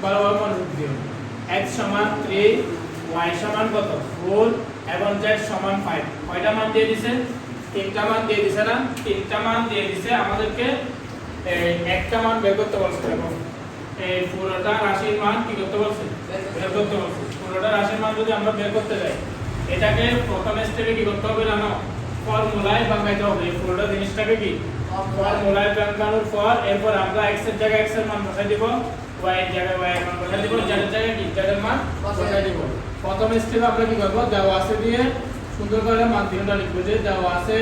ভালোভাবে মনোযোগ দিও। x সমান 3, y সমান কত 4 এবং z সমান 5। কয়টা মান দিয়ে দিয়েছে? তিনটা মান দিয়ে দিয়েছে না? তিনটা মান দিয়ে দিয়েছে, আমাদেরকে একটা মান বের করতে বলছে। দেখো এই পুরোটা রাশির মান কি করতে বলছে? বের করতে বলছে। পুরোটা রাশির মান যদি আমরা বের করতে যাই, এটাকে প্রথম স্টেপে কি করতে হবে জানো? ফর্মুলায় ভাঙাইতে হবে। এই পুরোটা জিনিসটাকে কি ফর্মুলায় ভাঙানোর পর এরপর আমরা x এর জায়গায় x এর মান বসাই দিব, y এর জায়গায় y এর মান বসাই দিব, z এর জায়গায় কি z এর মান বসাই দিব। প্রথম স্টেপে আমরা কি করব? দেওয়া আছে দিয়ে সুন্দর করে মান তিনটা লিখব। যে দেওয়া আছে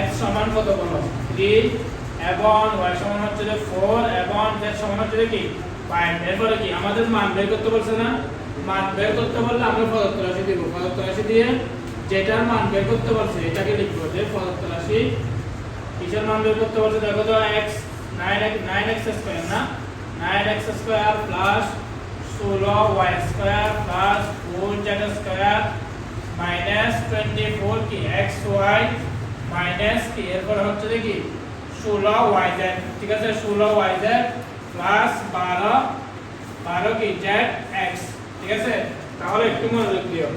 x সমান কত বলো 3 এবং y সমান হচ্ছে যে 4 এবং z সমান হচ্ছে কি 5। এরপরে কি আমাদের মান বের করতে বলছে না? মান বের করতে বললে আমরা প্রদত্ত রাশি দেব। প্রদত্ত রাশি দিয়ে যেটার মান বের করতে বলছে এটাকে লিখব। যে প্রদত্ত রাশি কিসের মান বের করতে বলছে? দেখো তো x 9x স্কয়ার না, 9x square plus 16y square plus 4z square minus 24 কি xy মাইনাস কি এরপর হচ্ছে কি 16yz। ঠিক আছে, 16yz প্লাস 12 কি zx। ঠিক আছে, তাহলে একটু মনোযোগ দিও।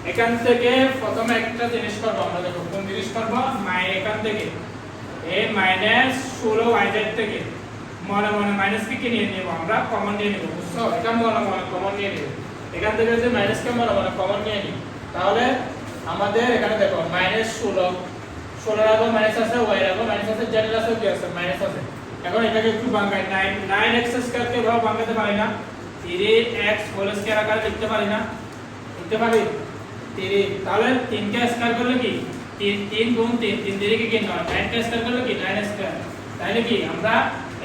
এখান থেকে প্রথমে একটা জিনিস করব আমরা। দেখো কোন জিনিস করব? এখান থেকে এই মাইনাস 16yz থেকে মনে মনে মাইনাস কি নিয়ে নেব? আমরা কমন নিয়ে নেব। বুঝছো? এটা মনে মনে কমন নিয়ে নেব। এখান থেকে যদি মাইনাস কে মনে মনে কমন নিয়ে নিই, তাহলে আমাদের এখানে দেখো মাইনাস 16 রাখো মাইনাস আছে, y রাখো মাইনাস আছে, z রাখো কি আছে মাইনাস আছে। এখন এটাকে একটু ভাঙাই। 9x স্কয়ার কে ভাগ ভাঙাতে পারি না? 3x হোল স্কয়ার আকারে লিখতে পারি না? লিখতে পারি 3। তাহলে 3 কে স্কয়ার করলে কি 3 গুণ 3 3 দিয়ে কি 9। 9 কে স্কয়ার করলে কি 9 স্কয়ার। তাহলে কি আমরা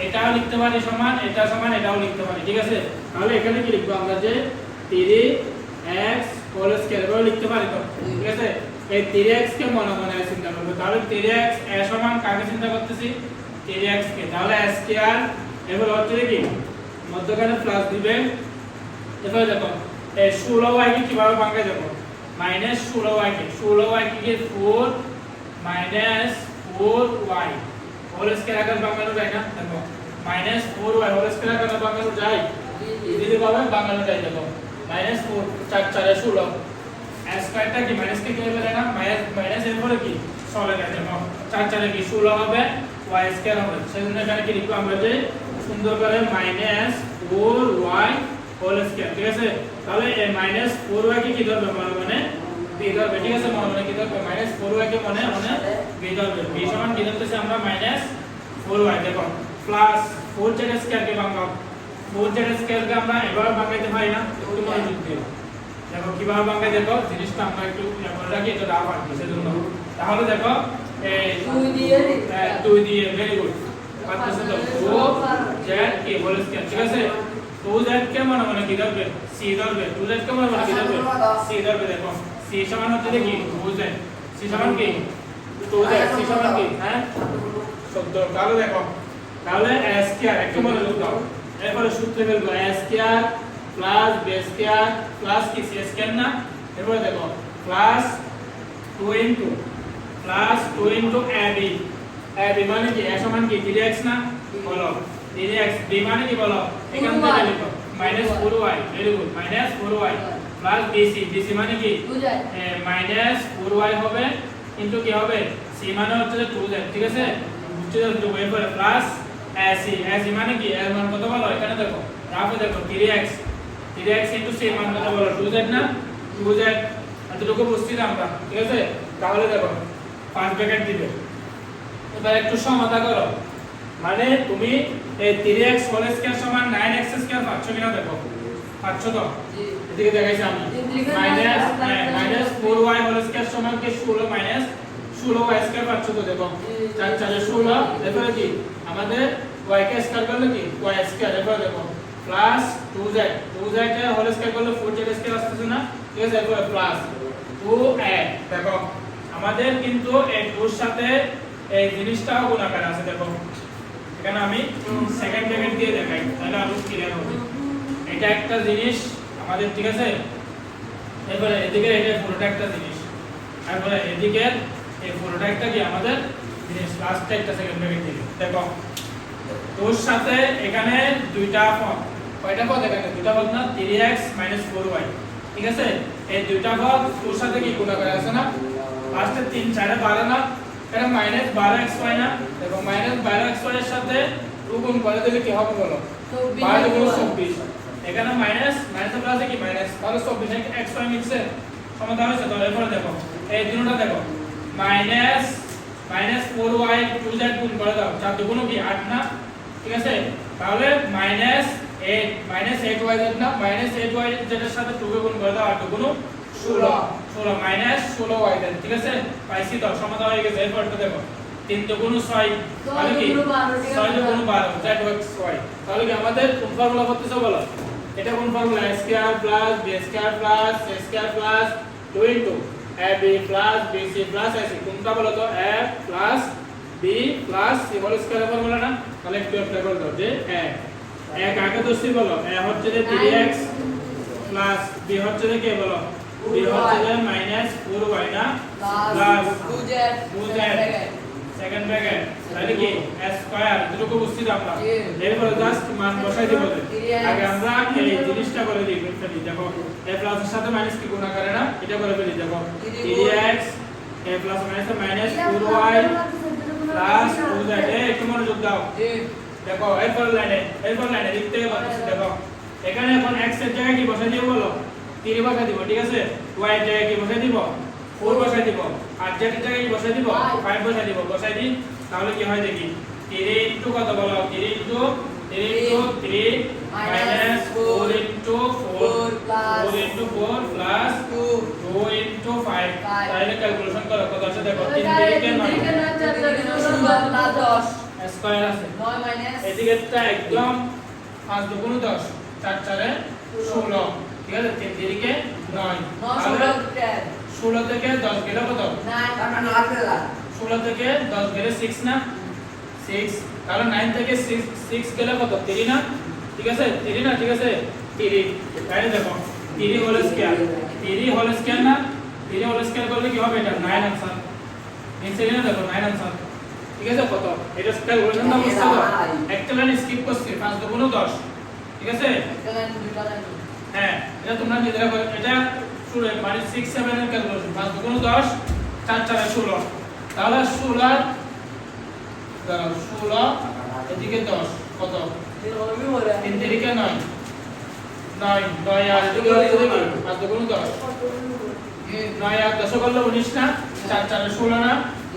এটাও লিখতে পারি সমান, এটা সমান, এটাও লিখতে পারি। ঠিক আছে, তাহলে এখানে কি লিখবো আমরা? যে 3x হোল স্কয়ার এভাবে লিখতে পারি তো? ঠিক আছে, এই 3x কে মনে মনে চিন্তা করব। তাহলে 3x এ সমান কাকে চিন্তা করতেছি? 3x কে। তাহলে s স্কয়ার এবার হচ্ছে কি মধ্যখানে প্লাস দিবে। এবারে দেখো এই 16y কে কিভাবে ভাঙাই দেব? মাইনাস 16y কে 4 মাইনাস 4y হোল স্কয়ার আকারে ভাঙানো যায় না? দেখো মাইনাস 4y হোল স্কয়ার আকারে ভাঙানো যায়, দিদি ভাবে ভাঙানো যায়। দেখো মাইনাস 4 4 4 16 s স্কয়ারটা কি মাইনাস কে কিভাবে যায় না? মাইনাস এর পরে কি চলে যায়। দেখো 4 4 কি 16 হবে, y স্কয়ার হবে। সেজন্য এখানে কি লিখবো আমরা? যে সুন্দর করে মাইনাস 4y হোল স্কয়ার। ঠিক আছে, তাহলে এই মাইনাস 4y কে কি ধরবে? মানে b ধরবে। ঠিক আছে, মানে কি ধরবে? মাইনাস 4y কে মানে b ধরবে। b সমান কি ধরতেছে আমরা? Minus 4y। দেখো প্লাস 4z স্কয়ার কে ভাঙাও। 4z স্কয়ার কে আমরা এভাবে ভাঙাইতে পারি না? একটু মনোযোগ দিও। দেখো কিভাবে ভাঙাই, দেখো জিনিসটা আমরা একটু মনে রাখি, এটা দাও আর কিসের জন্য। তাহলে দেখো এই 2 দিয়ে ভেরি গুড পাচ্ছ তো 2z কে হোল স্কয়ার। ঠিক আছে, 2z কে মানে মানে কি ধরবে? c ধরবে। 2z কে মানে মানে কি ধরবে? c ধরবে। দেখো c সমান হচ্ছে কি 2z, c সমান কি 2z, c সমান কি হ্যাঁ 17। তাহলে দেখো তাহলে a স্কয়ার একটু মনোযোগ দাও। এরপরে সূত্রে ফেলবো a square plus b square plus কি c স্কয়ার না? এরপরে দেখো প্লাস 2 ইনটু ab। ab মানে কি? a সমান কি 3x না? বলো 3x। b মানে কি বলো? এখান থেকে লিখো minus 4y। Very good, minus 4y plus bc। bc মানে কি মাইনাস 4y হবে, কিন্তু কি হবে? c মানে হচ্ছে 2z। ঠিক আছে, বুঝতে যাচ্ছো? এরপরে প্লাস ac। ac মানে কি? এর মান কত বলো? এখানে দেখো গ্রাফে দেখো 3x ইনটু c মান কত বলো? 2z না? 2z। এতটুকু বুঝছি না আমরা। ঠিক আছে, তাহলে দেখো 5 ব্র্যাকেট দিবে। এবার একটু সমাধান করো। মানে তুমি এই 3x হোল স্কয়ার সমান 9x স্কয়ার পাচ্ছ কিনা দেখো। পাচ্ছ তো? এদিকে দেখাইছি আমি। মাইনাস 4y হোল স্কয়ার সমান কি 16 মাইনাস 16y স্কয়ার পাচ্ছ তো? দেখো 4 4 16। এরপরে কি আমাদের y কে স্কয়ার করলে কি y স্কয়ার। এরপরে দেখো প্লাস 2z এর হোল স্কয়ার করলে 4z স্কয়ার আসছে না? ঠিক আছে, এরপরে প্লাস 2a। দেখো আমাদের কিন্তু এই 2 এর সাথে এই জিনিসটাও গুণাকার আছে। দেখো এখানে আমি সেকেন্ড ব্র্যাকেট দিয়ে দেখাই, তাহলে আরো ক্লিয়ার হবে। এটা একটা জিনিস আমাদের। ঠিক আছে, এরপরে এদিকে এটা পুরোটা একটা জিনিস, তারপরে এদিকে এই পুরোটা একটা কি আমাদের জিনিস লাস্টে একটা সেকেন্ড ব্র্যাকেট দিবে দেখো ওর সাথে এখানে দুইটা পদ কয়টা পদ এখানে দুইটা পদ না 3x 4y ঠিক আছে এই দুইটা পদ ওর সাথে কি গুণ করে আছে না লাস্টে 3 4 12 না এটা -12xy না দেখো -12xy এর সাথে 2 গুণ করে দিলে কি হবে বলো 12 গুণ 24 এখানে মাইনাস মাইনাসের প্লাসে কি মাইনাস তাহলে 24 xy মিক্সে সমাধান হয়েছে তো এরপর দেখো এই দুটোটা দেখো -4y 2z গুণ করে দাও 4 দুগুণ কি 8 না ঠিক আছে তাহলে -8y না -8y যেটার সাথে 2 কে গুণ করে দাও 8 দুগুণ 16 -16y ঠিক আছে পাইছি তো সমাধান হয়ে গেছে এরপরটা দেখো 3 দুগুণ 6 তাহলে কি 6 দুগুণ 12 zxy তাহলে কি আমাদের কোন ফর্মুলা করতেছে বলো এটা কোন formula a square plus b square plus c square plus 2 into ab plus bc plus ac কোনটা বলো তো a plus b plus c whole square formula না তাহলে একটু অ্যাপ্লাই করে দাও যে a কাকে দোষী বলো a হচ্ছে যে 3x প্লাস b হচ্ছে যে কে বলো b হচ্ছে যে -4y না প্লাস 2z সেকেন্ড ব্র্যাকেট তাহলে কি a স্কয়ার এটুকু বুঝছি আমরা এরপর জাস্ট মান বসাই দিব আগে আমরা এই জিনিসটা করে দিই ফেলি দেখো a প্লাস এর সাথে মাইনাস কি গুণ করে না এটা করে ফেলি দেখো 3x a plus minus -4y plus 2z একটু মনোযোগ দাও দেখো এরপর লাইনে লিখতে পারছি দেখো এখানে এখন x এর জায়গায় কি বসাই দিব বলো 3 বসাই দিব ঠিক আছে y এর জায়গায় কি বসাই দিব 4 বসাই দিব আর z এর জায়গায় কি বসাই দিব 5 বসাই দিব বসাই দিই তাহলে কি হয় দেখি 3 ইনটু কত বলো 3 into 3 4 into 4 into 4 plus 2 into 5 তাহলে ক্যালকুলেশন করো কত আসে দেখো 3 কে 9 স্কয়ার আছে 9 মাইনাস এদিকেরটা একদম 5 দুগুণ 10 4 4 16 ঠিক আছে 3 দিকে 9 16 থেকে 10 গেলে কত 16 থেকে 10 গেলে 6 না 6 তাহলে 9 থেকে 6 গেলে কত 3 না ঠিক আছে 3 না ঠিক আছে 3 তাহলে দেখো 3 হোল স্কয়ার না 3 হোল স্কয়ার করলে কি হবে এটা 9 आंसर নিচে না দেখো 9 आंसर ঠিক আছে কত এটা ক্যালকুলেশন না বুঝছো তো একটা লাইন স্কিপ করছি 5 দুগুণ 10 ঠিক আছে একটা লাইন দুইটা লাইন হ্যাঁ এটা তোমরা নিজেরা করে এটা শুরু মানে 6 7 এর ক্যালকুলেশন 5 দুগুণ 10 4 4 16 তাহলে 16 দাঁড়াও 16 এদিকে 10 কত 3 দিকে 9 9 আর এদিকে হচ্ছে কি 5 দুগুণ 10 9 আর 10 করলে 19 না 4 4 16 না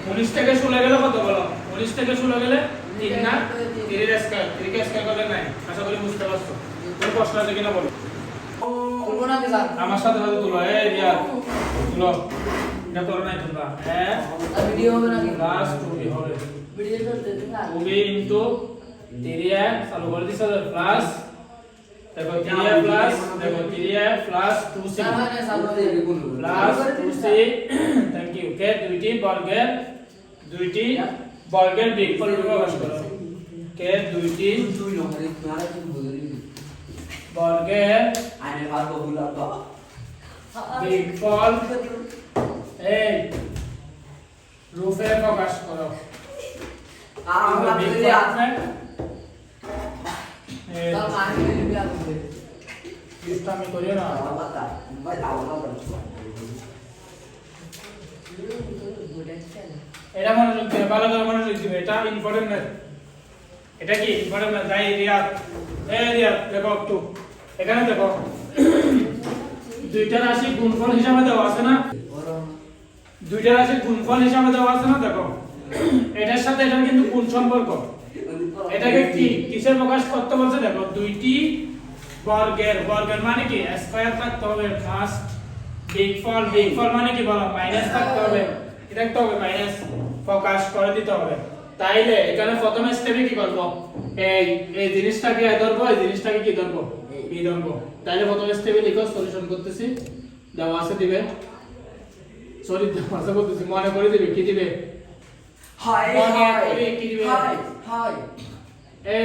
19 থেকে 16 গেলে কত বলো 19 থেকে 16 গেলে 3 না 3 এর স্কয়ার 3 কে স্কয়ার করলে 9 আশা করি বুঝতে পারছো কোন প্রশ্ন আছে কিনা বলো বলবো না কি স্যার আমার সাথে সাথে তুলো এই রিয়া তুলো এটা করো না তোমরা ভিডিও হবে নাকি ক্লাস 2 হবে ভিডিও করতে না 2 ইনটু 3a চালু করে দিছ প্লাস দেখো 3a প্লাস দেখো 3a plus 2c plus 2c thank you কে দুইটি বর্গের বিগফল প্রকাশ করো কে দুইটি বর্গের বিগফল এই রূপে প্রকাশ করো আমি করিও না এটা মনোযোগ দিবে ভালো করে মনোযোগ দিবে এটা ইম্পর্টেন্ট না এটা কি ইম্পর্টেন্ট না যাই রিয়াদ দেখো একটু এখানে দেখো দুইটা রাশি গুণফল হিসাবে দেওয়া আছে না দুইটা রাশি গুণফল হিসাবে দেওয়া আছে না দেখো এটার সাথে এটার কিন্তু কোন সম্পর্ক এটাকে কি কিসের প্রকাশ করতে বলছে দেখো দুইটি বর্গের মানে কি স্কয়ার থাকতে হবে ফার্স্ট বিগফল মানে কি বলো মাইনাস থাকতে হবে এটা তো হবে মাইনাস প্রকাশ করে দিতে হবে তাইলে এখানে প্রথম স্টেপে কি করব এই জিনিসটাকে ধরবো এই জিনিসটাকে কি ধরবো বি ধরবো তাইলে প্রথম স্টেপে লিখো সলিউশন করতেছি দেওয়া আছে দিবে সরি দেওয়া আছে বলতেছি মনে করে দিবে কি দিবে হাই কি দিবে হাই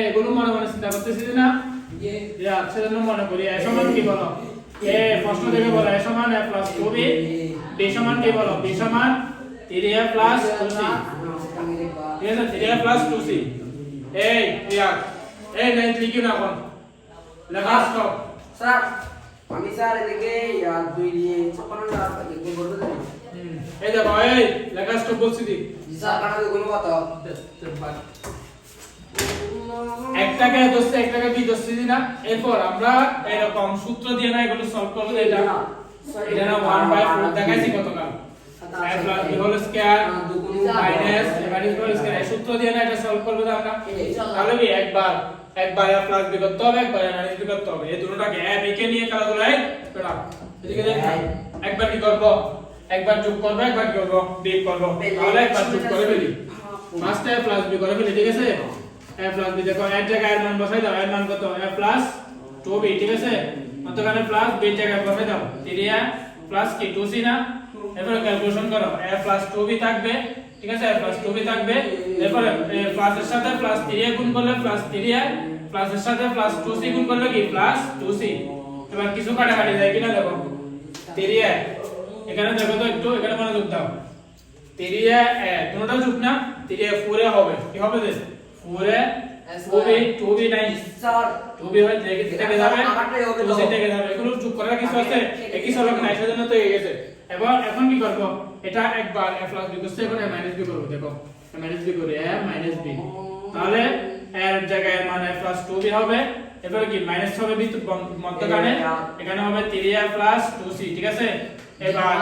এগুলো মনে চিন্তা করতেছি না ইয়া সেজন্য মনে করি এ সমান কি বলো এ প্রশ্ন থেকে বলো এ সমান a প্লাস 2b b সমান কি বলো b সমান 3a প্লাস 2c ঠিক আছে 3a প্লাস 2c এই ইয়ার এই নাই লিখি না এখন লেখা স্টপ স্যার আমি স্যার এদিকে 2 দিয়ে 56 না লিখে বলতে দেন এই দেখো এই লেখা স্টপ বলছি দি জি স্যার কাটা গুলো কত একটাকে দোস্ত একটাকে বি দোস্ত দি না এরপর আমরা এরকম সূত্র দিয়ে না এগুলো সলভ করব এটা এটা না 1/4 দেখাইছি কতকাল a plus b whole square minus a minus b whole square এই সূত্র দিয়ে না এটা সলভ করব আমরা তাহলে কি একবার a plus b করতে হবে একবার a minus b করতে হবে এই দুটোটাকে a b কে নিয়ে খেলাধুলায় পেড়া এদিকে দেখ একবার কি করব একবার যোগ করব একবার কি করব বিয়োগ করব তাহলে একবার যোগ করে ফেলি ফার্স্ট a plus b করে ফেলি ঠিক আছে a plus b দেখো এর জায়গায় এর মান বসাই দাও এর মান কত a plus 2b ঠিক আছে অতখানে প্লাস b এর জায়গায় বসাই দাও 3a প্লাস কি 2c না এরপর ক্যালকুলেশন করো a plus 2b থাকবে ঠিক আছে a plus 2b থাকবে এরপর প্লাস এর সাথে প্লাস 3a গুণ করলে প্লাস 3a প্লাস এর সাথে প্লাস 2c গুণ করলে কি প্লাস 2c এবার কিছু কাটাকাটি যায় কিনা দেখো 3a এখানে দেখো তো একটু এখানে মনোযোগ দাও 3a কোনটা যোগ না 3a 4a হবে কি হবে দেখ 4a 2b নাই স্যার 2b হয় থেকে যাবে 2c থেকে যাবে এগুলো যোগ করার কিছু আছে একই সলক নাই সেজন্য তো হয়ে গেছে এবার এখন কি করব এটা একবার a plus b করতে এখন a minus b করব দেখো a minus b করে a minus b তাহলে এর জায়গায় মান a plus 2b হবে এবার কি মাইনাস হবে বি মধ্যখানে এখানে হবে 3a plus 2c ঠিক আছে এবার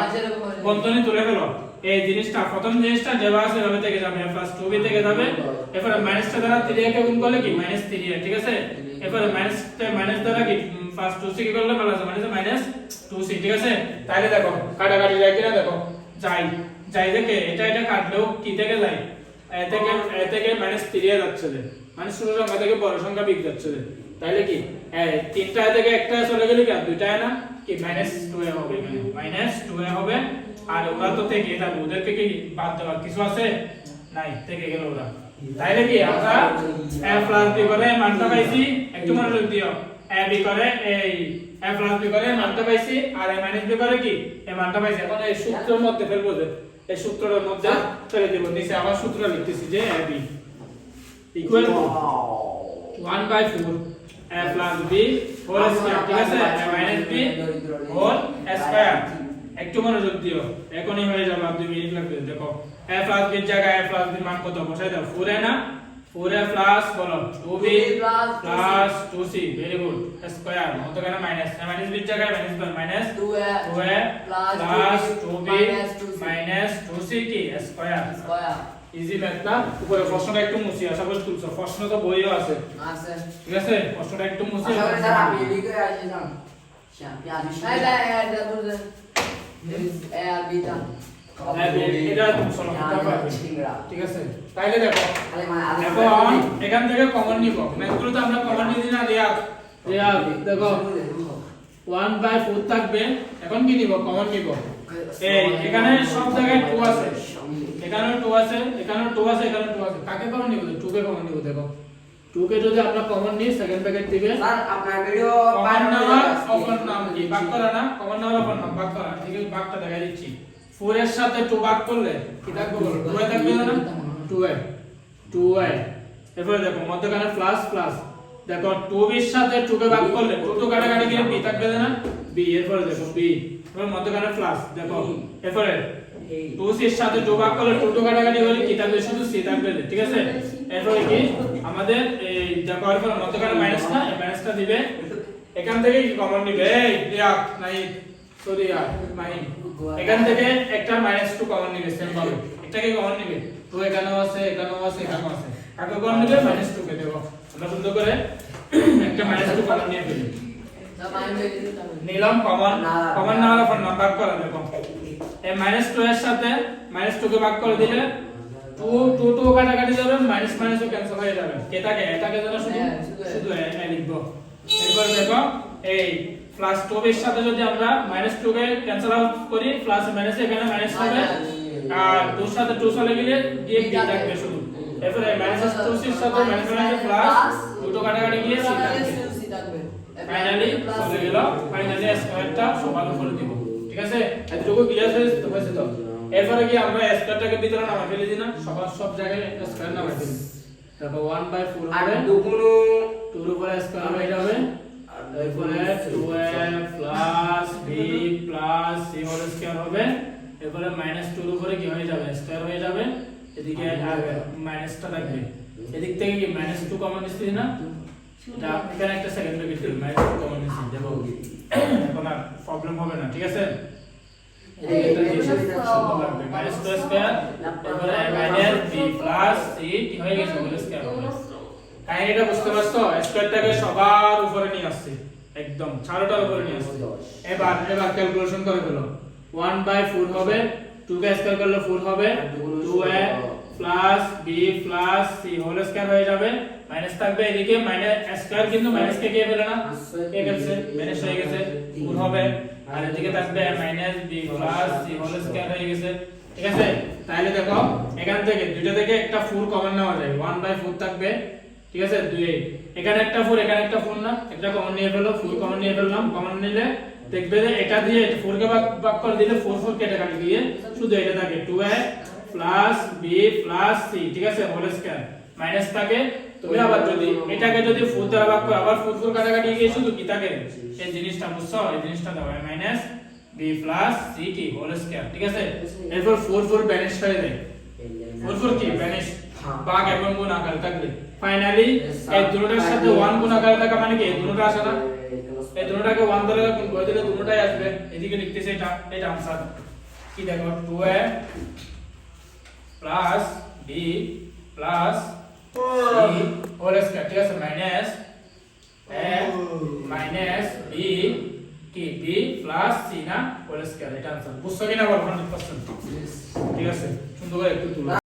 বন্ধনী তুলে ফেলো এই জিনিসটা প্রথম জিনিসটা যেভাবে আছে এভাবে থেকে যাবে a plus 2b থেকে যাবে এরপর মাইনাসটা দ্বারা 3a কে গুণ করলে কি মাইনাস 3a ঠিক আছে এরপর মাইনাস দ্বারা কি প্লাস 2c কে করলে মাইনাস 2c ঠিক আছে তাহলে দেখো কাটাকাটি যায় কিনা দেখো যাই দেখে এটা কাটলেও কি থেকে যায় এ থেকে মাইনাস 3a যাচ্ছে যে মানে ছোট সংখ্যা থেকে বড় সংখ্যা বিগ যাচ্ছে যে তাহলে কি তিনটা থেকে একটা চলে গেলে কি আর দুইটা না কি মাইনাস 2a হবে এখানে মাইনাস 2a হবে আর ওরা তো থেকে এটা ওদেরকে কি বাদ দেওয়ার কিছু আছে নাই থেকে গেল ওরা তাইলে কি আমরা a plus b করে মানটা পাইছি একটু মনোযোগ দিও a b করে এই a plus b করে মানটা পাইছি আর a minus b করে কি এই মানটা পাইছি এখন এই সূত্রের মধ্যে ফেলবো যে এই সূত্রের মধ্যে ফেলে দেব নিচে আবার সূত্র লিখতেছি যে a b equal to 1/4 a plus b whole square ঠিক আছে a minus b whole square একটু মনোযোগ দিও এখনই হয়ে যাবে আর 2 মিনিট লাগবে দেখো a plus b এর জায়গায় a plus b মান কত বসাই দাও 4a না 4a প্লাস বলো 2b plus 2c very good square কত কেন মাইনাস মাইনাস b এর জায়গায় minus 2a plus 2b minus 2c কি স্কয়ার ইজি ম্যাথ না উপরে প্রশ্নটা একটু মুছি আশা করি তুলছো প্রশ্ন তো বইও আছে ঠিক আছে প্রশ্নটা একটু মুছি স্যার আমি লিখে আসি না ঠিক আছে তাইলে দেখো এখন এখান থেকে কমন নিব ম্যাথগুলো তো আমরা কমন নিয়ে দিই না দেখো 1/4 থাকবে এখন কি নিব কমন নিব এই এখানে সব জায়গায় 2 আছে এখানে 2 আছে এখানে 2 আছে এখানে 2 আছে কাকে কমন নিব 2 কে কমন নিব দেখো 2 কে যদি আমরা কমন নিই সেকেন্ড ব্র্যাকেট থেকে স্যার আপনার ভিডিও কমন নেওয়ার অপর নাম কি ভাগ করা না কমন নেওয়ার অপর নাম ভাগ করা ঠিক আছে ভাগটা দেখাই দিচ্ছি 4 এর সাথে 2 ভাগ করলে কি থাকবে বলো 2 থাকবে না 2 এরপর দেখো মধ্যখানে প্লাস প্লাস দেখো 2 এর সাথে 2 কে ভাগ করলে 2 কাটাকাটি গেলে b থাকবে না b এরপর দেখো b এরপর মধ্যখানে প্লাস দেখো এরপরে 2c এর সাথে 2 ভাগ করলে 2 কাটাকাটি হলে কি থাকবে শুধু c থাকবে ঠিক আছে এরপরে কি আমাদের এই দেখো এরপর মধ্যখানে মাইনাস না এই মাইনাসটা দিবে এখান থেকে কি কমন নিবে এই ইয়াক নাই সরি ইয়ার মাইন এখান থেকে একটা -2 কমন নিবে সেম ভাবে এটাকে কমন নিবে তো এখানেও আছে এখানেও আছে এখানেও আছে কাকে কমন নিবে -2 কে দেব আমরা সুন্দর করে একটা -2 কমন নিয়ে ফেলি নিলাম কমন না হলে পর নাম্বার করা দেখো এই -2 এর সাথে -2 কে ভাগ করে দিলে 2 কাটাকাটি যাবে মাইনাস মাইনাসও ক্যান্সেল হয়ে যাবে এটাকে যেন শুধু এ লিখবো এরপর দেখো এই প্লাস 2 এর সাথে যদি আমরা -2 কে ক্যান্সেল আউট করি প্লাস মাইনাস এখানে মাইনাস হবে আর 2 এর সাথে 2 চলে গেলে দিয়ে বি থাকবে শুধু এরপর -2 এর সাথে মাইনাস প্লাস 2 কাটাকাটি গিয়ে সি থাকবে ফাইনালি চলে গেল ফাইনালি স্কয়ারটা সমান করে দিব ঠিক আছে এতটুকু ক্লিয়ার হয়েছে তো এরপরে কি আমরা স্কয়ারটাকে ভিতরে নামাই ফেলি দিই না সব জায়গায় স্কয়ার নামাই ফেলি তারপর 1/4 আর হবে দুগুণো 2 এর উপরে স্কয়ার হয়ে যাবে এরপরে 2a plus b plus c whole square হবে এরপরে -2 এর উপরে কি হয়ে যাবে স্কয়ার হয়ে যাবে এদিকে মাইনাসটা থাকবে এদিক থেকে কি -2 কমন নিচ্ছি না এটা এখানে একটা সেকেন্ড ব্র্যাকেট দিই -2 কমন নিচ্ছি দেব এখন আর প্রবলেম হবে না ঠিক আছে এটা দিয়ে সুন্দর লাগবে -2 স্কয়ার এরপরে b প্লাস c কি হয়ে গেছে হোল স্কয়ার হবে কাহিনীটা বুঝতে পারছো স্কয়ারটাকে সবার উপরে নিয়ে আসছে একদম চারটার উপরে নিয়ে আসছে এবার ক্যালকুলেশন করে ফেলো 1/4 হবে 2 কে স্কয়ার করলে 4 হবে 2a plus b plus c whole square হয়ে যাবে মাইনাস থাকবে এদিকে মাইনাস স্কয়ার কিন্তু মাইনাস কে কে ফেলে না কে গেছে মাইনাস হয়ে গেছে 4 হবে আর এদিকে থাকবে b plus c whole square হয়ে গেছে ঠিক আছে তাহলে দেখো এখান থেকে দুটো থেকে একটা 4 কমন নেওয়া যায় 1/4 থাকবে ঠিক আছে 2 এখানে একটা 4 এখানে একটা 4 না একটা কমন নিয়ে ফেলো 4 কমন নিয়ে ফেললাম কমন নিলে দেখবে যে এটা দিয়ে 4 কে ভাগ করে দিলে 4 কেটে কাটি দিয়ে শুধু এটা থাকে 2a plus b plus c ঠিক আছে হোল স্কয়ার মাইনাস থাকে তুমি আবার যদি এটাকে যদি 4 দ্বারা ভাগ করো আবার 4 কাটাকাটি গিয়ে শুধু কি থাকে এই জিনিসটা বুঝছো এই জিনিসটা দাও মাইনাস b প্লাস c কি হোল স্কয়ার ঠিক আছে এরপর 4 ব্যানিশ হয়ে যায় 4 কি ব্যানিশ ভাগ এবং গুণ আকারে থাকবে ফাইনালি এই দুটোটার সাথে 1 গুণ আকারে থাকা মানে কি এই দুটোটা আসে না এই দুটোটাকে 1 দ্বারা গুণ করে দিলে দুটোটাই আসবে এদিকে লিখতেছে এটা आंसर কি দেখো 2a plus b plus c whole square ঠিক আছে মাইনাস a মাইনাস b কি b প্লাস c না হোল স্কয়ার এটা आंसर বুঝছো কিনা বল 100% ঠিক আছে সুন্দর করে একটু তুলো